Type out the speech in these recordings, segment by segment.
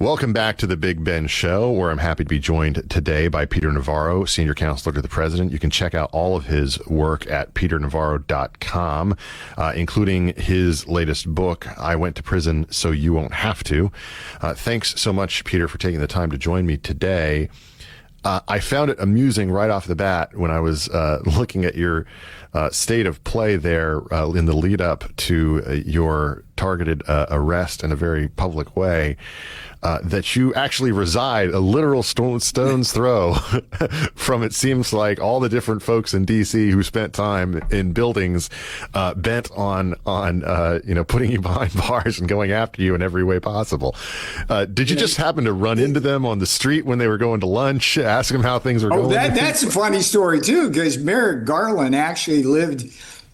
Welcome back to the Big Ben Show, where I'm happy to be joined today by Peter Navarro, Senior Counselor to the President. You can check out all of his work at peternavarro.com, including his latest book, I Went to Prison So You Won't Have to. Thanks so much, Peter, for taking the time to join me today. I found it amusing right off the bat when I was looking at your state of play there in the lead up to your targeted arrest in a very public way, that you actually reside a literal stone's throw from, it seems like, all the different folks in D.C. who spent time in buildings bent on putting you behind bars and going after you in every way possible. Did you just happen to run into them on the street when they were going to lunch, ask them how things were going? That's a funny story, too, because Merrick Garland actually lived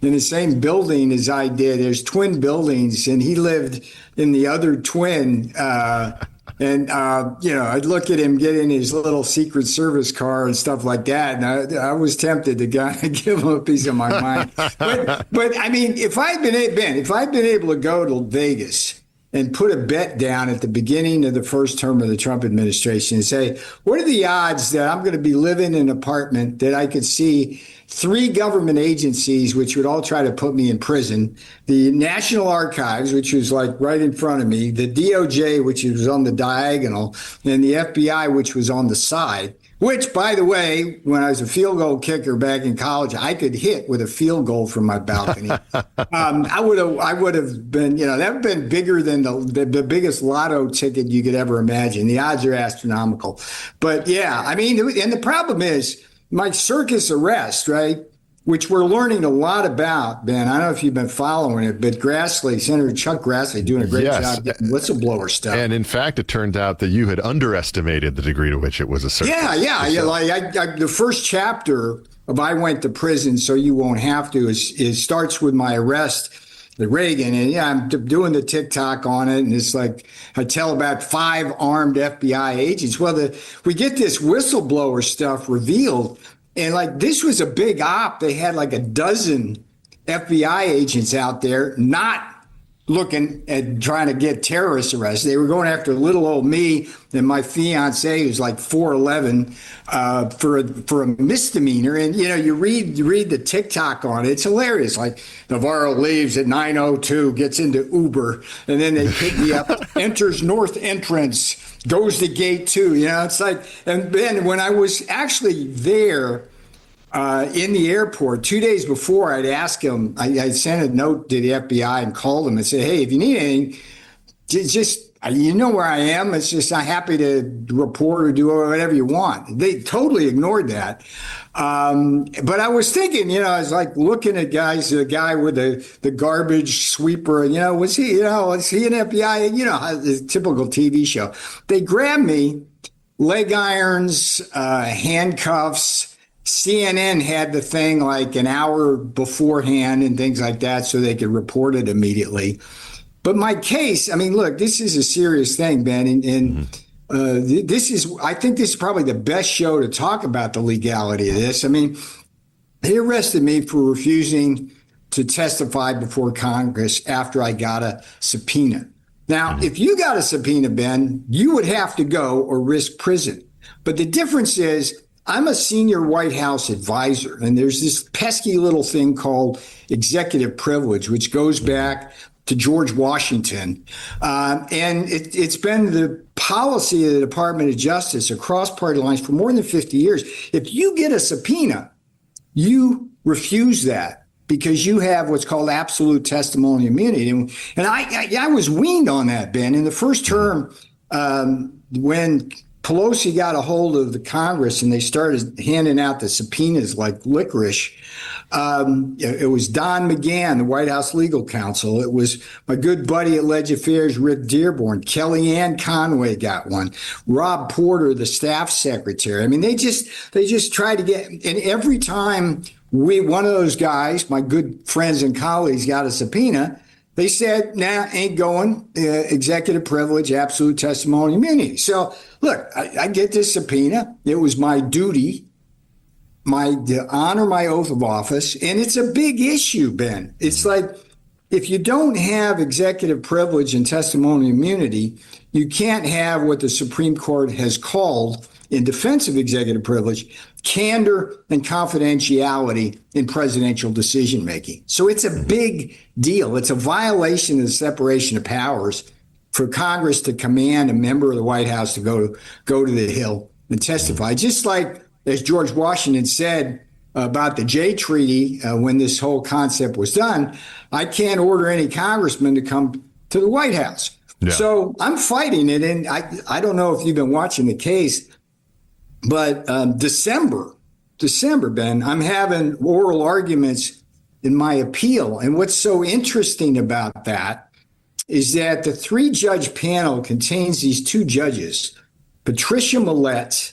in the same building as I did. There's twin buildings, and he lived in the other twin. I'd look at him get in his little Secret Service car and stuff like that. And I was tempted to give him a piece of my mind. But I mean, if I'd been able to go to Vegas and put a bet down at the beginning of the first term of the Trump administration and say, what are the odds that I'm going to be living in an apartment that I could see 3 government agencies, which would all try to put me in prison, the National Archives, which was like right in front of me, the DOJ, which was on the diagonal, and the FBI, which was on the side, which, by the way, when I was a field goal kicker back in college, I could hit with a field goal from my balcony. I would have been, that would have been bigger than the biggest lotto ticket you could ever imagine. The odds are astronomical. But yeah, I mean, and the problem is, my circus arrest, right, which we're learning a lot about, Ben. I don't know if you've been following it, but Senator Chuck Grassley doing a great job getting whistleblower stuff. And in fact, it turned out that you had underestimated the degree to which it was a circus. Yeah. Like the first chapter of I Went to Prison So You Won't Have to is starts with my arrest at Reagan. And I'm doing the TikTok on it. And it's like, I tell about 5 armed FBI agents. Well, we get this whistleblower stuff revealed. And like, this was a big op. They had like a dozen FBI agents out there not looking at trying to get terrorists arrested. They were going after little old me and my fiance, who's like 4'11", for a misdemeanor. And you read the TikTok on it. It's hilarious. Like, Navarro leaves at 9:02, gets into Uber, and then they pick me up, enters north entrance, goes to gate 2. It's like, and then when I was actually there in the airport 2 days before, I'd ask him, I sent a note to the FBI and called him and said, hey, if you need anything, just you know where I am. It's just, I'm happy to report or do whatever you want. They totally ignored that. But I was thinking, I was like looking at the guy with the garbage sweeper, was he an FBI, the typical TV show. They grabbed me, leg irons, handcuffs. CNN had the thing like an hour beforehand and things like that so they could report it immediately. But my case, I mean, look, this is a serious thing, Ben. And I think this is probably the best show to talk about the legality of this. I mean, they arrested me for refusing to testify before Congress after I got a subpoena. Now, if you got a subpoena, Ben, you would have to go or risk prison. But the difference is, I'm a senior White House advisor, and there's this pesky little thing called executive privilege, which goes back to George Washington. And it's been the policy of the Department of Justice across party lines for more than 50 years. If you get a subpoena, you refuse that because you have what's called absolute testimonial immunity. And I was weaned on that, Ben. In the first term, when Pelosi got a hold of the Congress and they started handing out the subpoenas like licorice. It was Don McGahn, the White House legal counsel. It was my good buddy at Ledge Affairs, Rick Dearborn. Kellyanne Conway got one. Rob Porter, the staff secretary. I mean, they just tried to get, and every time one of those guys, my good friends and colleagues, got a subpoena, they said, nah, ain't going, executive privilege, absolute testimony immunity. So, look, I get this subpoena. It was my duty, to honor my oath of office. And it's a big issue, Ben. It's like if you don't have executive privilege and testimonial immunity, you can't have what the Supreme Court has called, in defense of executive privilege, candor and confidentiality in presidential decision making. So it's a big deal. It's a violation of the separation of powers for Congress to command a member of the White House to go to the Hill and testify. Just like, as George Washington said about the Jay Treaty when this whole concept was done, I can't order any congressman to come to the White House. Yeah. So I'm fighting it. And I don't know if you've been watching the case, but December, Ben, I'm having oral arguments in my appeal. And what's so interesting about that is that the 3-judge panel contains these 2 judges, Patricia Millett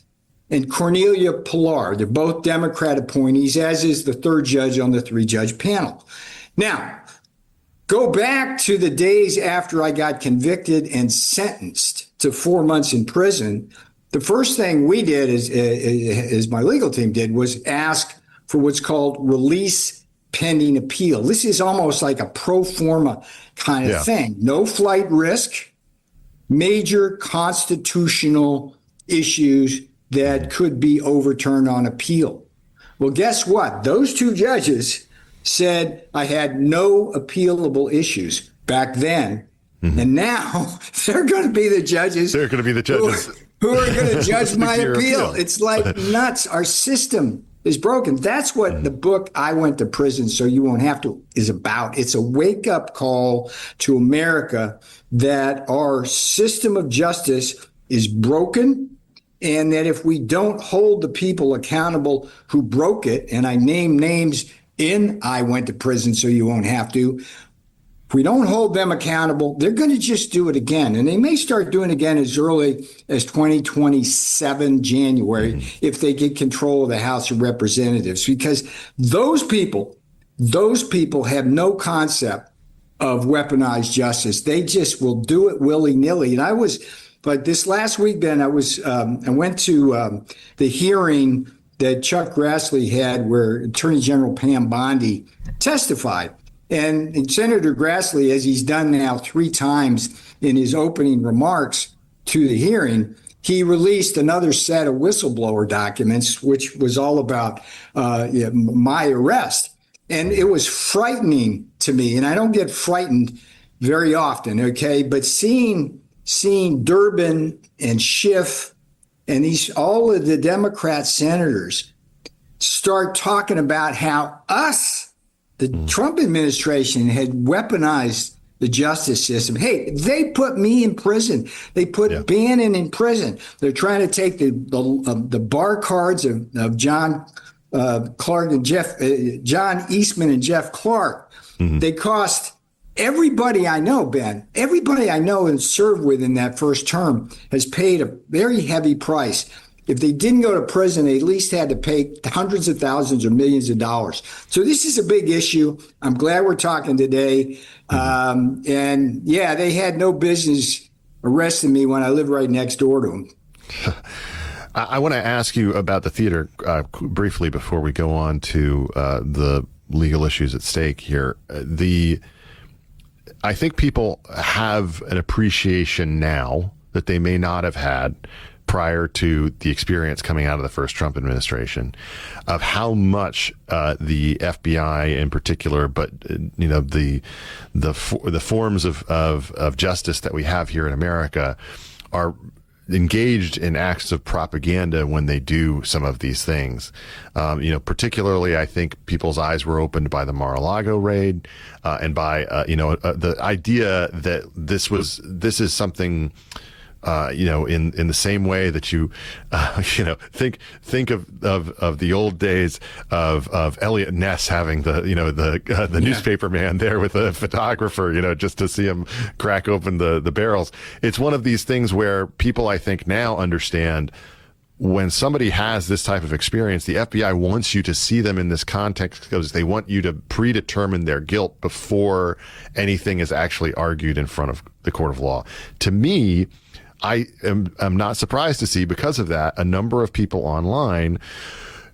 and Cornelia Pillar. They're both Democrat appointees, as is the 3rd judge on the 3-judge panel. Now, go back to the days after I got convicted and sentenced to 4 months in prison. The first thing we did, as my legal team did, was ask for what's called release pending appeal. This is almost like a pro forma kind of thing. No flight risk, major constitutional issues that could be overturned on appeal. Well, guess what? Those 2 judges said I had no appealable issues back then. Mm-hmm. And now they're going to be the judges. They're going to be the judges who are going to judge my appeal. It's like nuts. Our system is broken. That's what the book I Went to Prison So You Won't Have to is about. It's a wake-up call to America that our system of justice is broken, and that if we don't hold the people accountable who broke it, and I name names in I Went to Prison So You Won't Have to, if we don't hold them accountable, they're going to just do it again. And they may start doing it again as early as 2027, January, if they get control of the House of Representatives, because those people have no concept of weaponized justice. They just will do it willy-nilly. And but this last week, Ben, I went to the hearing that Chuck Grassley had where Attorney General Pam Bondi testified. And Senator Grassley, as he's done now 3 times in his opening remarks to the hearing, he released another set of whistleblower documents, which was all about my arrest. And it was frightening to me. And I don't get frightened very often, okay? But seeing Durbin and Schiff and all of the Democrat senators start talking about how the Trump administration had weaponized the justice system. Hey, they put me in prison. They put Bannon in prison. They're trying to take the bar cards of John Clark and John Eastman and Jeff Clark. Mm-hmm. They cost everybody I know, Ben, everybody I know and served with in that first term has paid a very heavy price. If they didn't go to prison, they at least had to pay hundreds of thousands or millions of dollars. So this is a big issue. I'm glad we're talking today. And they had no business arresting me when I lived right next door to them. I want to ask you about the theater briefly before we go on to the legal issues at stake here. I think people have an appreciation now that they may not have had prior to the experience coming out of the first Trump administration of how much the FBI in particular, but the forms of justice that we have here in America are engaged in acts of propaganda when they do some of these things. Particularly, I think people's eyes were opened by the Mar-a-Lago raid and by the idea that this is something. In the same way that you think of the old days of Elliot Ness having the newspaper man there with a photographer, just to see him crack open the barrels. It's one of these things where people, I think, now understand when somebody has this type of experience, the FBI wants you to see them in this context because they want you to predetermine their guilt before anything is actually argued in front of the court of law. To me, I'm not surprised to see, because of that, a number of people online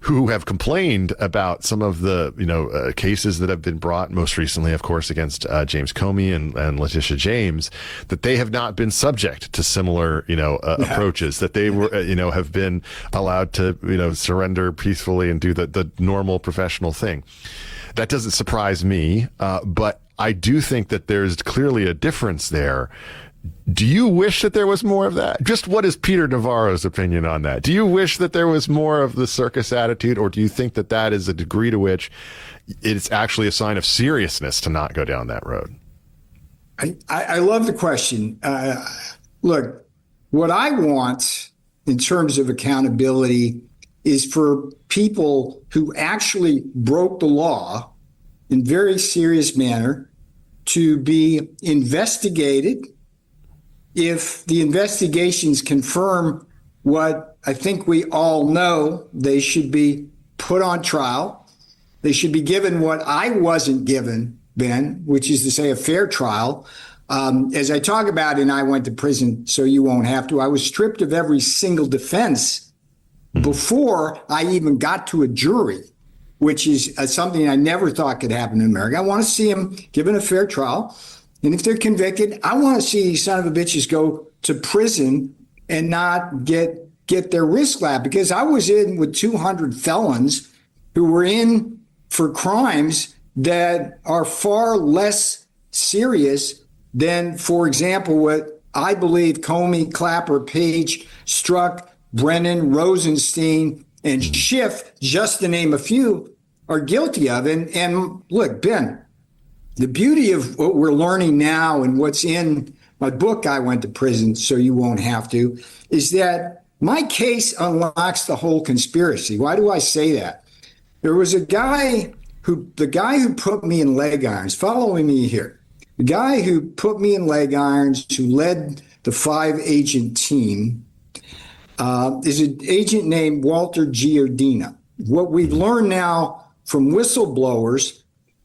who have complained about some of the cases that have been brought, most recently, of course, against James Comey and Letitia James, that they have not been subject to similar approaches, that they were have been allowed to surrender peacefully and do the normal professional thing. That doesn't surprise me, but I do think that there's clearly a difference there. Do you wish that there was more of that? Just what is Peter Navarro's opinion on that? Do you wish that there was more of the circus attitude, or do you think that that is a degree to which it's actually a sign of seriousness to not go down that road? I love the question. Look, what I want in terms of accountability is for people who actually broke the law in very serious manner to be investigated. If the investigations confirm what I think we all know, they should be put on trial. They should be given what I wasn't given, Ben, which is to say a fair trial. As I talk about, and I went to prison, so you won't have to. I was stripped of every single defense before I even got to a jury, which is something I never thought could happen in America. I want to see them given a fair trial. And if they're convicted, I want to see these son of a bitches go to prison and not get their wrist slapped, because I was in with 200 felons who were in for crimes that are far less serious than, for example, what I believe Comey, Clapper, Page, Strzok, Brennan, Rosenstein, and Schiff, just to name a few, are guilty of. And look, Ben, the beauty of what we're learning now and what's in my book, I Went to Prison So You Won't Have to, is that my case unlocks the whole conspiracy. Why do I say that? There was the guy who put me in leg irons, following me here, the guy who put me in leg irons, who led the 5-agent team, is an agent named Walter Giardina. What we've learned now from whistleblowers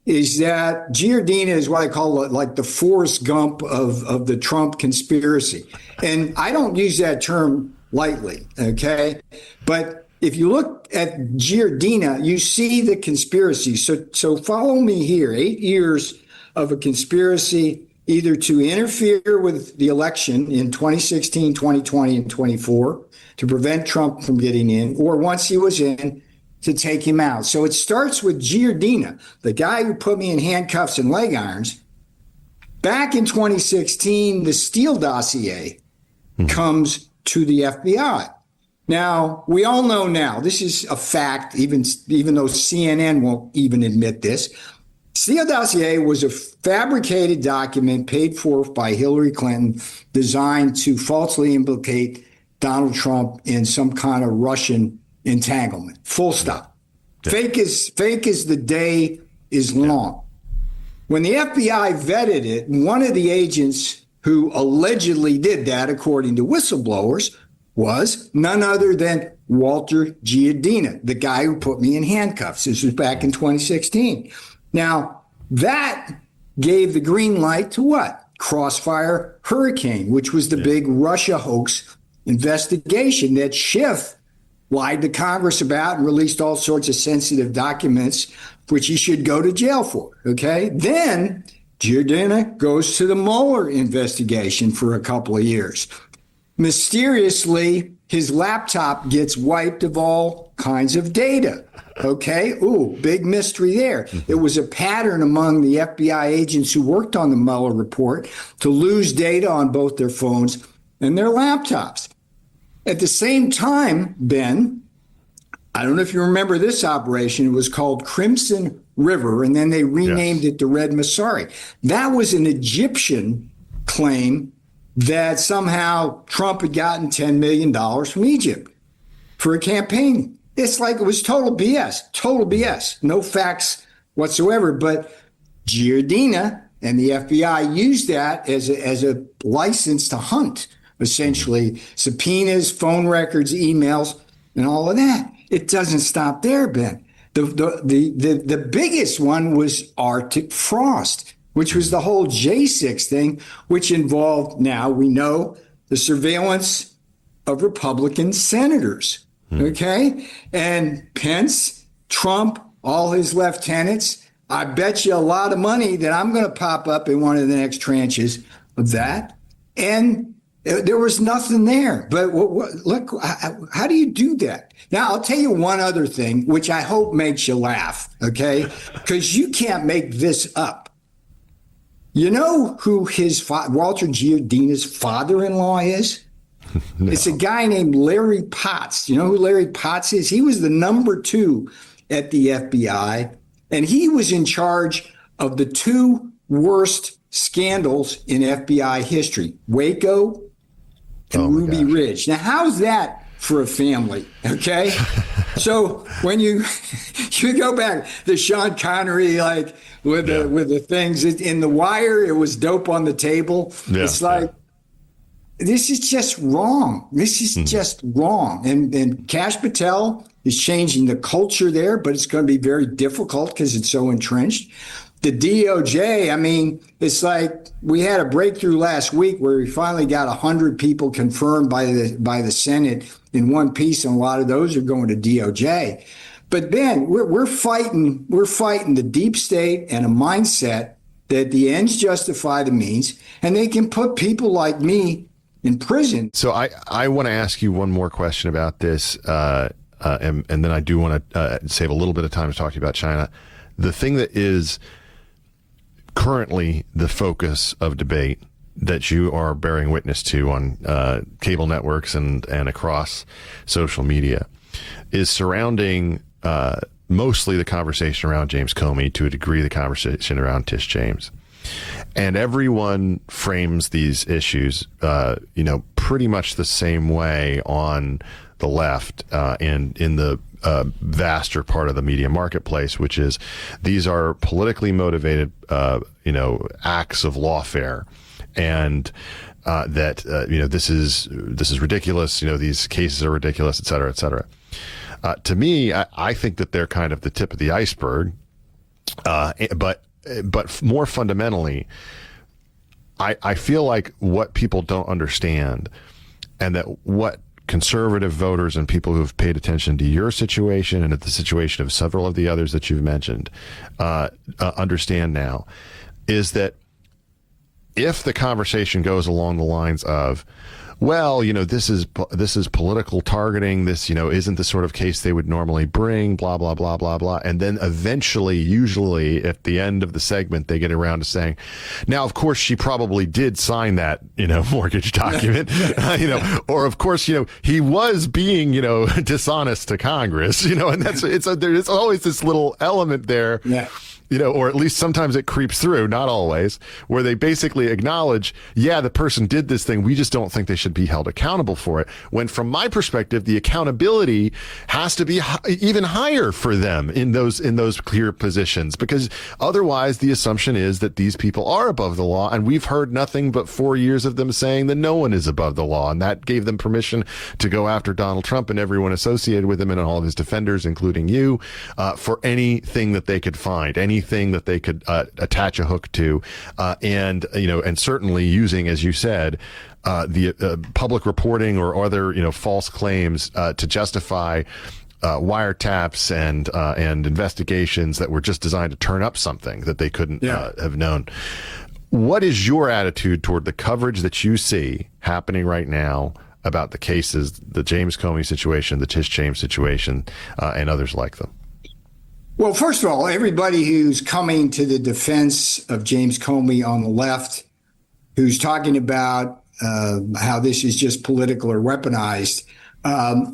is that Giardina is what I call like the Forrest Gump of the Trump conspiracy. And I don't use that term lightly, okay? But if you look at Giardina, you see the conspiracy. So follow me here. 8 years of a conspiracy either to interfere with the election in 2016, 2020, and 24 to prevent Trump from getting in, or once he was in, to take him out. So it starts with Giardina, the guy who put me in handcuffs and leg irons. Back in 2016, the Steele dossier comes to the FBI. Now, we all know now, this is a fact, even though CNN won't even admit this. Steele dossier was a fabricated document paid for by Hillary Clinton designed to falsely implicate Donald Trump in some kind of Russian entanglement. Full stop. Yeah. Fake as the day is long. When the FBI vetted it, one of the agents who allegedly did that, according to whistleblowers, was none other than Walter Giardina, the guy who put me in handcuffs. This was back in 2016. Now, that gave the green light to what? Crossfire Hurricane, which was the big Russia hoax investigation that Schiff lied to Congress about and released all sorts of sensitive documents, which he should go to jail for, okay? Then Giardina goes to the Mueller investigation for a couple of years. Mysteriously, his laptop gets wiped of all kinds of data, okay? Ooh, big mystery there. It was a pattern among the FBI agents who worked on the Mueller report to lose data on both their phones and their laptops. At the same time, Ben, I don't know if you remember this operation. It was called Crimson River, and then they renamed it the Red Masari. That was an Egyptian claim that somehow Trump had gotten $10 million from Egypt for a campaign. It's like it was total BS, no facts whatsoever. But Giardina and the FBI used that as a license to hunt, essentially subpoenas, phone records, emails, and all of that. It doesn't stop there, Ben. The biggest one was Arctic Frost, which was the whole J6 thing, which involved, now we know, the surveillance of Republican senators. Okay. And Pence, Trump, all his lieutenants, I bet you a lot of money that I'm going to pop up in one of the next tranches of that. And there was nothing there. But look, how do you do that? Now, I'll tell you one other thing, which I hope makes you laugh, okay? Because you can't make this up. You know who Walter Giardina's father-in-law is? No. It's a guy named Larry Potts. You know who Larry Potts is? He was the number 2 at the FBI, and he was in charge of the 2 worst scandals in FBI history, Waco and Ruby Ridge. Now, how's that for a family? Okay. So when you go back, the Sean Connery, like with the things in The Wire, it was dope on the table. Yeah, it's like, this is just wrong. This is just wrong. And Kash Patel is changing the culture there, but it's going to be very difficult because it's so entrenched. The DOJ, I mean, it's like we had a breakthrough last week where we finally got 100 people confirmed by the Senate in one piece, and a lot of those are going to DOJ. But Ben, we're fighting the deep state and a mindset that the ends justify the means, and they can put people like me in prison. So I want to ask you one more question about this, and then I do want to save a little bit of time to talk to you about China. The thing that is currently the focus of debate that you are bearing witness to on cable networks and across social media is surrounding mostly the conversation around James Comey, to a degree the conversation around Tish James. And everyone frames these issues, pretty much the same way on the left and in the vaster part of the media marketplace, which is these are politically motivated, acts of lawfare, and that this is ridiculous. These cases are ridiculous, et cetera, et cetera. To me, I think that they're kind of the tip of the iceberg, but more fundamentally, I feel like what people don't understand, and that what conservative voters and people who have paid attention to your situation and at the situation of several of the others that you've mentioned understand now, is that if the conversation goes along the lines of, well, this is political targeting. This, isn't the sort of case they would normally bring, blah, blah, blah, blah, blah. And then eventually, usually at the end of the segment, they get around to saying, now, of course, she probably did sign that, mortgage document, or of course, he was being, dishonest to Congress, and there's always this little element there. Yeah. Or at least sometimes it creeps through, not always, where they basically acknowledge, yeah, the person did this thing. We just don't think they should be held accountable for it. When from my perspective, the accountability has to be even higher for them in those clear positions, because otherwise the assumption is that these people are above the law. And we've heard nothing but 4 years of them saying that no one is above the law. And that gave them permission to go after Donald Trump and everyone associated with him and all of his defenders, including you, for anything that they could find, anything that they could attach a hook to, and certainly using, as you said, the public reporting or other false claims to justify wiretaps and investigations that were just designed to turn up something that they couldn't have known. What is your attitude toward the coverage that you see happening right now about the cases, the James Comey situation, the Tish James situation, and others like them? Well, first of all, everybody who's coming to the defense of James Comey on the left, who's talking about how this is just political or weaponized,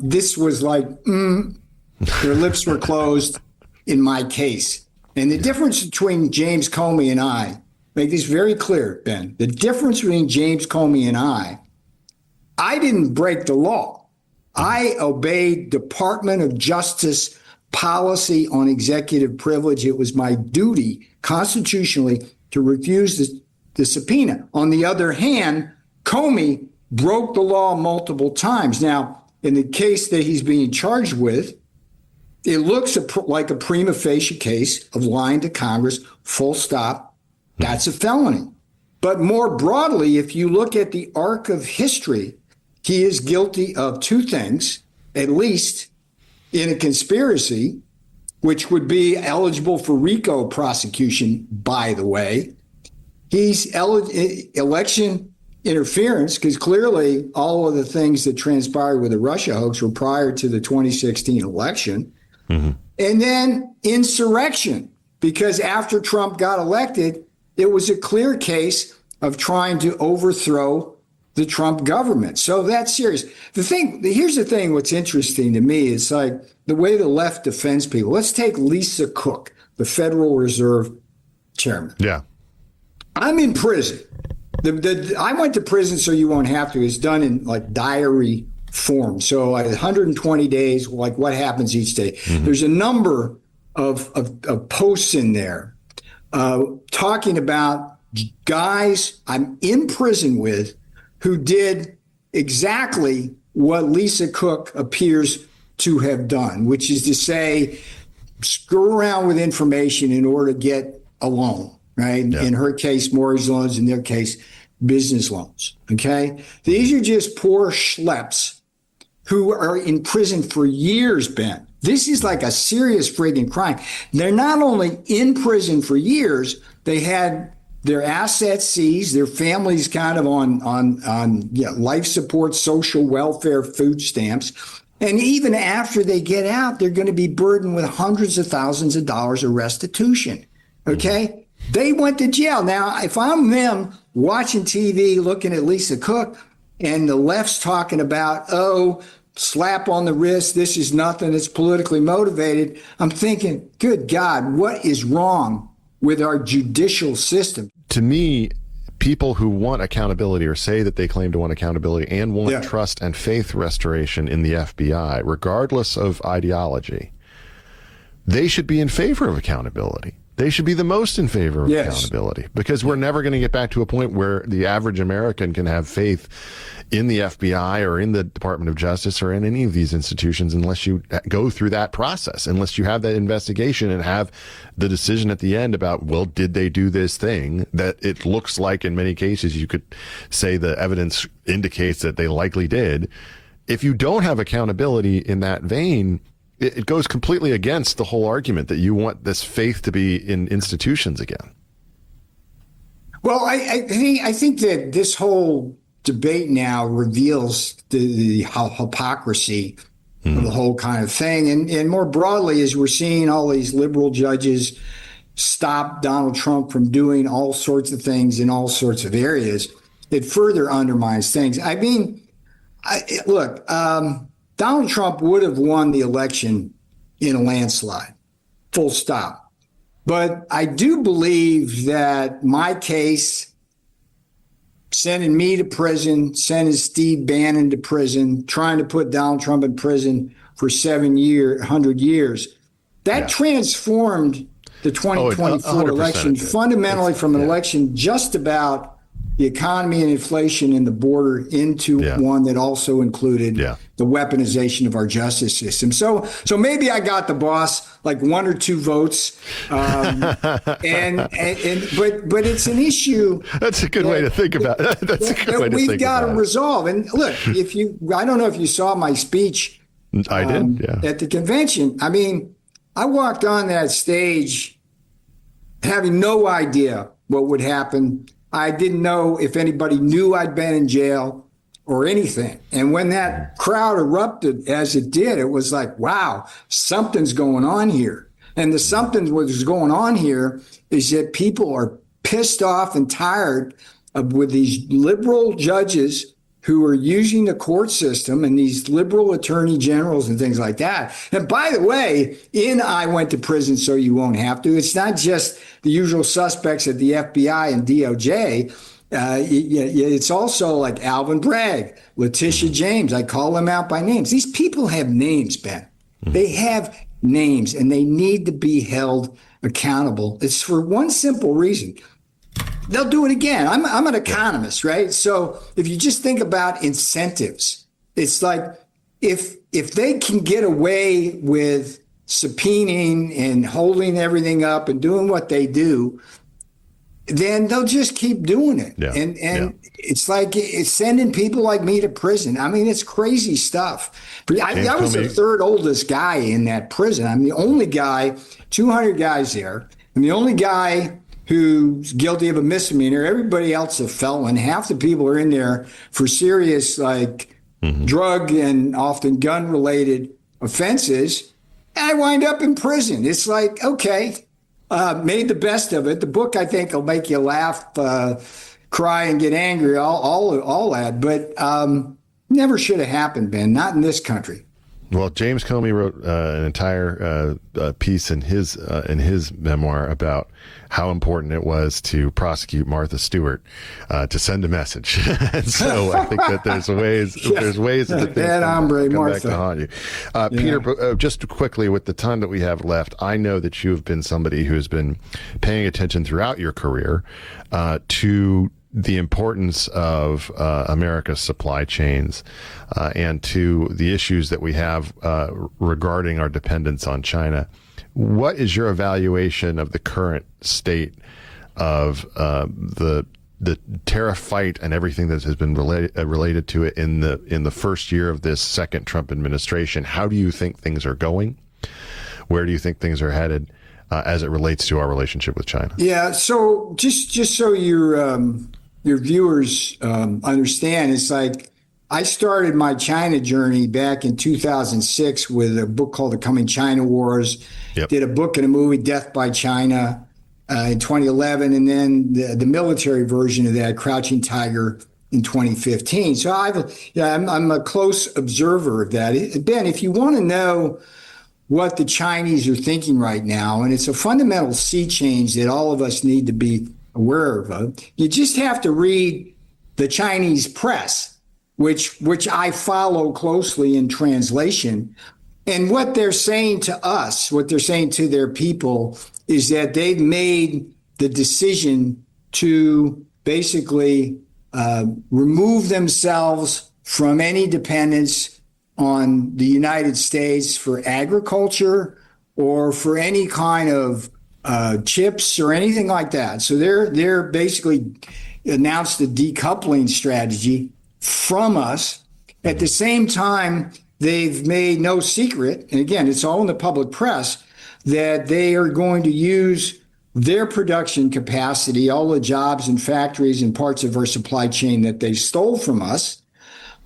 this was like, their lips were closed in my case. And the difference between James Comey and I, make this very clear, Ben, the difference between James Comey and I didn't break the law. I obeyed Department of Justice policy on executive privilege. It was my duty constitutionally to refuse the subpoena. On the other hand, Comey broke the law multiple times. Now, in the case that he's being charged with, it looks like a prima facie case of lying to Congress, full stop. That's a felony. But more broadly, if you look at the arc of history, he is guilty of two things: at least in a conspiracy, which would be eligible for RICO prosecution, by the way. He's election interference, because clearly all of the things that transpired with the Russia hoax were prior to the 2016 election. Mm-hmm. And then insurrection, because after Trump got elected, it was a clear case of trying to overthrow the Trump government. So that's serious. Here's the thing, what's interesting to me is like the way the left defends people. Let's take Lisa Cook, the Federal Reserve chairman. Yeah. I'm in prison. I went to prison so you won't have to. It's done in like diary form. So 120 days, like what happens each day. Mm-hmm. There's a number of posts in there talking about guys I'm in prison with who did exactly what Lisa Cook appears to have done, which is to say, screw around with information in order to get a loan. Right. Yeah. In her case, mortgage loans, in their case, business loans. OK, these are just poor schleps who are in prison for years, Ben. This is like a serious friggin' crime. They're not only in prison for years, they had their assets seized, their families kind of on life support, social welfare, food stamps. And even after they get out, they're going to be burdened with hundreds of thousands of dollars of restitution. OK. Mm-hmm. They went to jail. Now, if I'm them watching TV, looking at Lisa Cook, and the left's talking about, slap on the wrist, this is nothing, it's politically motivated, I'm thinking, good God, what is wrong with our judicial system? To me, people who want accountability or say that they claim to want accountability and want trust and faith restoration in the FBI, regardless of ideology, they should be in favor of accountability. They should be the most in favor of accountability, because we're never going to get back to a point where the average American can have faith in the FBI or in the Department of Justice or in any of these institutions unless you go through that process, unless you have that investigation and have the decision at the end about, well, did they do this thing that it looks like in many cases you could say the evidence indicates that they likely did. If you don't have accountability in that vein, it goes completely against the whole argument that you want this faith to be in institutions again. Well, I think that this whole debate now reveals the hypocrisy of the whole kind of thing. And more broadly, as we're seeing all these liberal judges stop Donald Trump from doing all sorts of things in all sorts of areas, it further undermines things. I mean, look, Donald Trump would have won the election in a landslide, full stop. But I do believe that my case, sending me to prison, sending Steve Bannon to prison, trying to put Donald Trump in prison for 100 years, that transformed the 2024 election fundamentally from an election just about the economy and inflation and the border into one that also included the weaponization of our justice system. So maybe I got the boss like 1 or 2 votes, but it's an issue. That's a good way to think about it. That's a good way to think about it. We've got to resolve. And look, I don't know if you saw my speech. I did, at the convention. I mean, I walked on that stage having no idea what would happen. I didn't know if anybody knew I'd been in jail or anything. And when that crowd erupted as it did, it was like, wow, something's going on here. And the something was going on here is that people are pissed off and tired with these liberal judges who are using the court system and these liberal attorney generals and things like that. And by the way, I went to prison so you won't have to. It's not just the usual suspects at the FBI and DOJ. It's also like Alvin Bragg, Letitia James. I call them out by names. These people have names, Ben. They have names and they need to be held accountable. It's for one simple reason. They'll do it again. I'm an economist, right? So if you just think about incentives, it's like if they can get away with subpoenaing and holding everything up and doing what they do, then they'll just keep doing it. Yeah. And it's like it's sending people like me to prison. I mean, it's crazy stuff. But I was the third oldest guy in that prison. I'm the only guy, 200 guys there. I'm the only guy who's guilty of a misdemeanor. Everybody else a felon. Half the people are in there for serious, like drug and often gun-related offenses. And I wind up in prison. It's like, okay. Made the best of it. The book, I think, will make you laugh, cry, and get angry, all that. But never should have happened, Ben. Not in this country. Well, James Comey wrote an entire piece in his memoir about how important it was to prosecute Martha Stewart to send a message. And so I think that there's ways that bad hombre, come Martha. back to haunt you. Peter, just quickly, with the time that we have left, I know that you have been somebody who has been paying attention throughout your career to the importance of America's supply chains and to the issues that we have regarding our dependence on China. What is your evaluation of the current state of the tariff fight and everything that has been related to it in the first year of this second Trump administration? How do you think things are going? Where do you think things are headed as it relates to our relationship with China? Yeah. So just so your viewers understand, it's like I started my China journey back in 2006 with a book called The Coming China Wars. Yep. Did a book and a movie, Death by China, in 2011, and then the military version of that, Crouching Tiger, in 2015. So I'm a close observer of that. Ben, if you want to know what the Chinese are thinking right now, and it's a fundamental sea change that all of us need to be aware of, you just have to read the Chinese press, which I follow closely in translation. And what they're saying to us, what they're saying to their people, is that they've made the decision to basically remove themselves from any dependence on the United States for agriculture or for any kind of chips or anything like that. So they're basically announced a decoupling strategy from us. At the same time, they've made no secret, and again, it's all in the public press, that they are going to use their production capacity, all the jobs and factories and parts of our supply chain that they stole from us,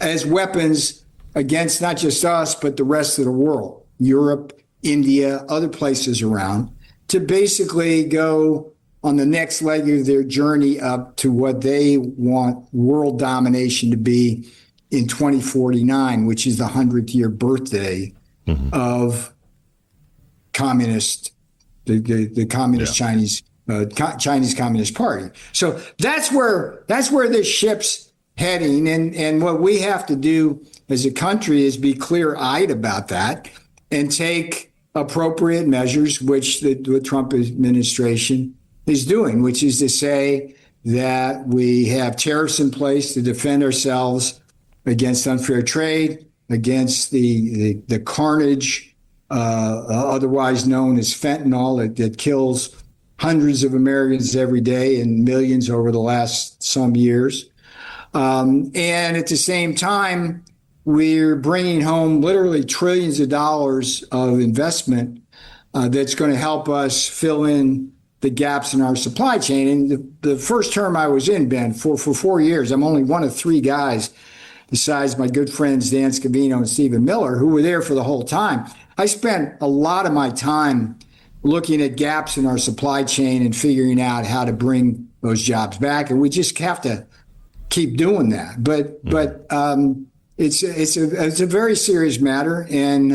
as weapons against not just us, but the rest of the world, Europe, India, other places around, to basically go on the next leg of their journey up to what they want world domination to be in 2049, which is the 100th year birthday of the communist Chinese Communist Party. So that's where this ship's heading, and what we have to do as a country is be clear-eyed about that and take appropriate measures, which the Trump administration is doing, which is to say that we have tariffs in place to defend ourselves against unfair trade, against the carnage, otherwise known as fentanyl, that kills hundreds of Americans every day and millions over the last some years. And at the same time, we're bringing home literally trillions of dollars of investment that's going to help us fill in the gaps in our supply chain. And the first term I was in, Ben, for 4 years, I'm only one of three guys, besides my good friends Dan Scavino and Stephen Miller, who were there for the whole time. I spent a lot of my time looking at gaps in our supply chain and figuring out how to bring those jobs back. And we just have to keep doing that. But it's a very serious matter. And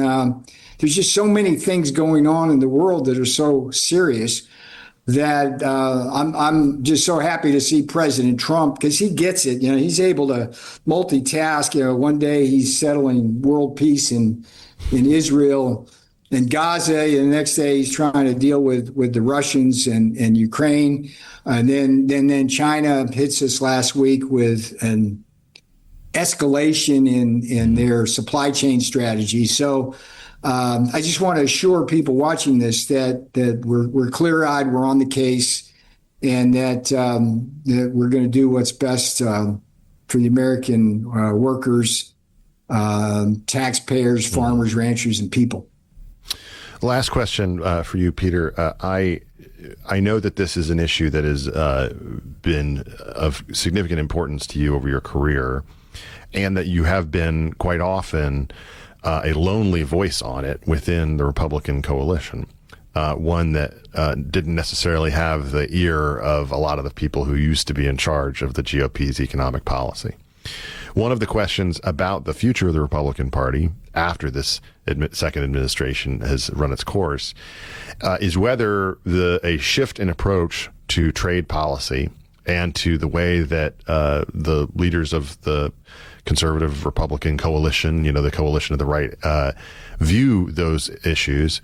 there's just so many things going on in the world that are so serious that I'm just so happy to see President Trump, because he gets it. He's able to multitask. One day he's settling world peace in Israel and Gaza, and the next day he's trying to deal with the Russians and Ukraine. And then China hits us last week with an escalation in their supply chain strategy. So I just want to assure people watching this that we're clear-eyed, we're on the case, and that we're going to do what's best for the American workers, taxpayers, farmers, ranchers, and people. Last question for you, Peter. I know that this is an issue that has been of significant importance to you over your career, and that you have been quite often a lonely voice on it within the Republican coalition, one that didn't necessarily have the ear of a lot of the people who used to be in charge of the GOP's economic policy. One of the questions about the future of the Republican Party after this second administration has run its course is whether a shift in approach to trade policy and to the way that the leaders of the conservative Republican coalition, the coalition of the right, view those issues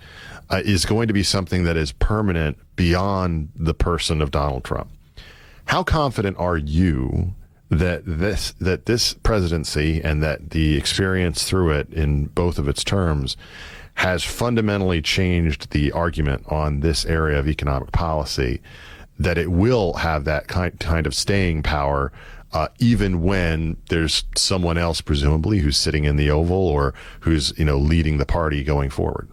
is going to be something that is permanent beyond the person of Donald Trump. How confident are you that this presidency and that the experience through it in both of its terms has fundamentally changed the argument on this area of economic policy, that it will have that kind of staying power even when there's someone else, presumably, who's sitting in the Oval or who's leading the party going forward?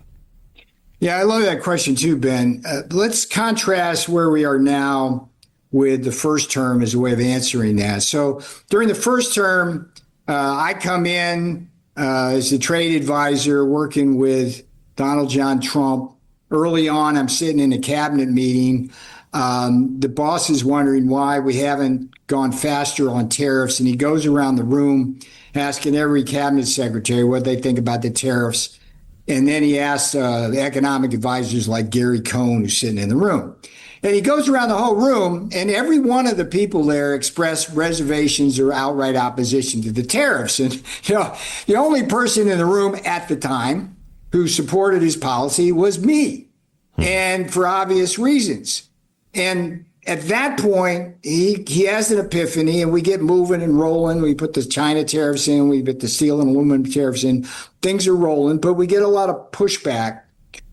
Yeah, I love that question too, Ben. Let's contrast where we are now with the first term as a way of answering that. So during the first term, I come in as a trade advisor working with Donald John Trump. Early on, I'm sitting in a cabinet meeting. The boss is wondering why we haven't gone faster on tariffs, and he goes around the room asking every cabinet secretary what they think about the tariffs. And then he asks the economic advisors like Gary Cohn, who's sitting in the room. And he goes around the whole room, and every one of the people there expressed reservations or outright opposition to the tariffs. And, the only person in the room at the time who supported his policy was me, and for obvious reasons. And at that point, he has an epiphany, and we get moving and rolling. We put the China tariffs in, we put the steel and aluminum tariffs in. Things are rolling, but we get a lot of pushback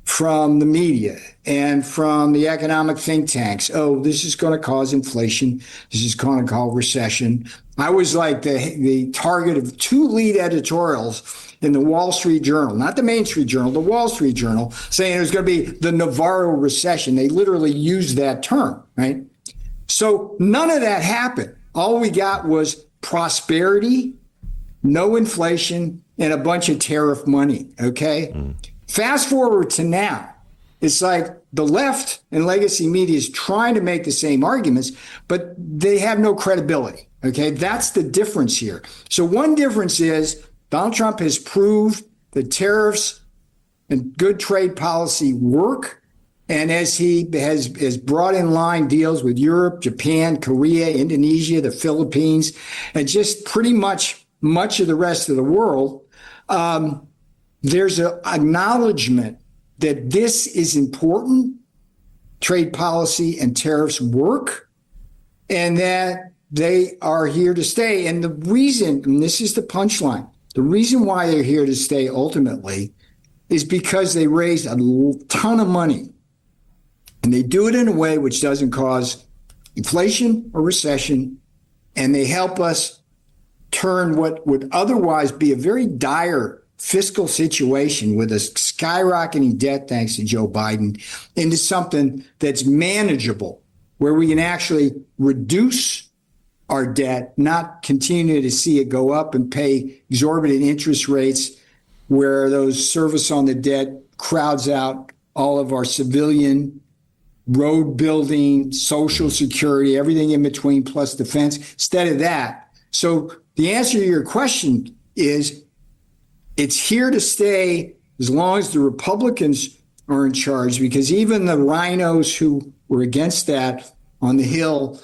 from the media and from the economic think tanks. Oh, this is going to cause inflation. This is going to cause recession. I was like the target of 2 lead editorials in the Wall Street Journal, not the Main Street Journal, the Wall Street Journal, saying it was going to be the Navarro recession. They literally used that term, right? So none of that happened. All we got was prosperity, no inflation, and a bunch of tariff money, okay? Fast forward to now, it's like the left and legacy media is trying to make the same arguments, but they have no credibility, okay? That's the difference here. So one difference is Donald Trump has proved that tariffs and good trade policy work. And as he has brought in line deals with Europe, Japan, Korea, Indonesia, the Philippines, and just pretty much of the rest of the world, there's an acknowledgement that this is important, trade policy and tariffs work, and that they are here to stay. And the reason, and this is the punchline, the reason why they're here to stay ultimately is because they raised a ton of money. And they do it in a way which doesn't cause inflation or recession, and they help us turn what would otherwise be a very dire fiscal situation with a skyrocketing debt, thanks to Joe Biden, into something that's manageable, where we can actually reduce our debt, not continue to see it go up and pay exorbitant interest rates, where those service on the debt crowds out all of our civilian, road building, social security, everything in between, plus defense. Instead of that. So the answer to your question is it's here to stay as long as the Republicans are in charge, because even the rhinos who were against that on the Hill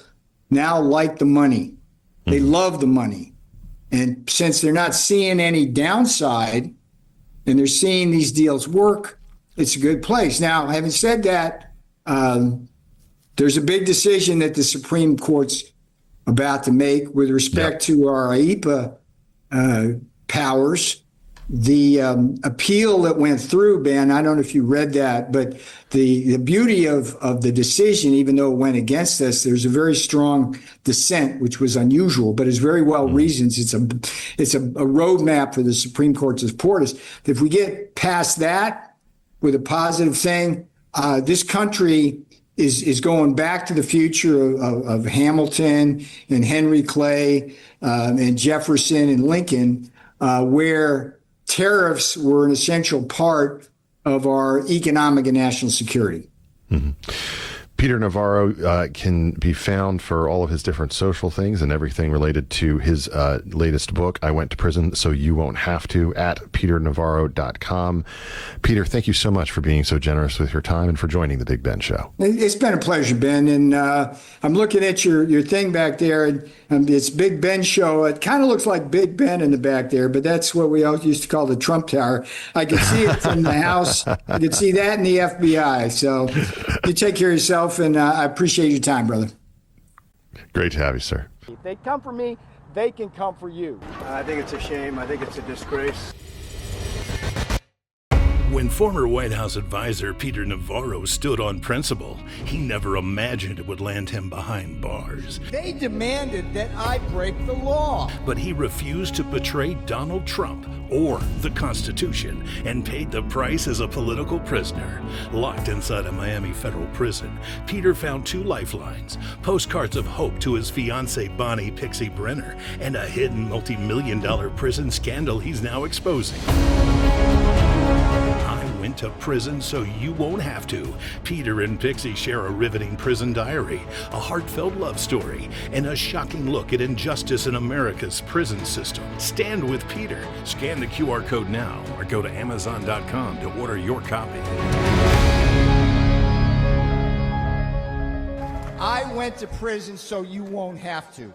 now like the money. They love the money. And since they're not seeing any downside and they're seeing these deals work, it's a good place. Now, having said that, there's a big decision that the Supreme Court's about to make with respect to our IEPA powers. the appeal that went through, Ben, I don't know if you read that, but the beauty of the decision, even though it went against us, there's a very strong dissent, which was unusual, but it's very well reasoned. It's a roadmap for the Supreme Court to support us. If we get past that with a positive thing, this country is going back to the future of Hamilton and Henry Clay and Jefferson and Lincoln, where tariffs were an essential part of our economic and national security. Mm-hmm. Peter Navarro can be found for all of his different social things and everything related to his latest book, I Went to Prison So You Won't Have to, at peternavarro.com. Peter, thank you so much for being so generous with your time and for joining the Big Ben Show. It's been a pleasure, Ben. And I'm looking at your thing back there. And it's Big Ben Show. It kind of looks like Big Ben in the back there, but that's what we all used to call the Trump Tower. I could see it from the house. I could see that in the FBI. So you take care of yourself. And I appreciate your time, brother. Great to have you, sir. If they come for me, they can come for you. I think it's a shame. I think it's a disgrace. When former White House advisor Peter Navarro stood on principle, he never imagined it would land him behind bars. They demanded that I break the law. But he refused to betray Donald Trump or the Constitution and paid the price as a political prisoner. Locked inside a Miami federal prison, Peter found two lifelines, postcards of hope to his fiancée Bonnie Pixie Brenner, and a hidden multi-million-dollar prison scandal he's now exposing. I Went to Prison So You Won't Have to. Peter and Pixie share a riveting prison diary, a heartfelt love story, and a shocking look at injustice in America's prison system. Stand with Peter. Scan the QR code now or go to Amazon.com to order your copy. I went to prison so you won't have to.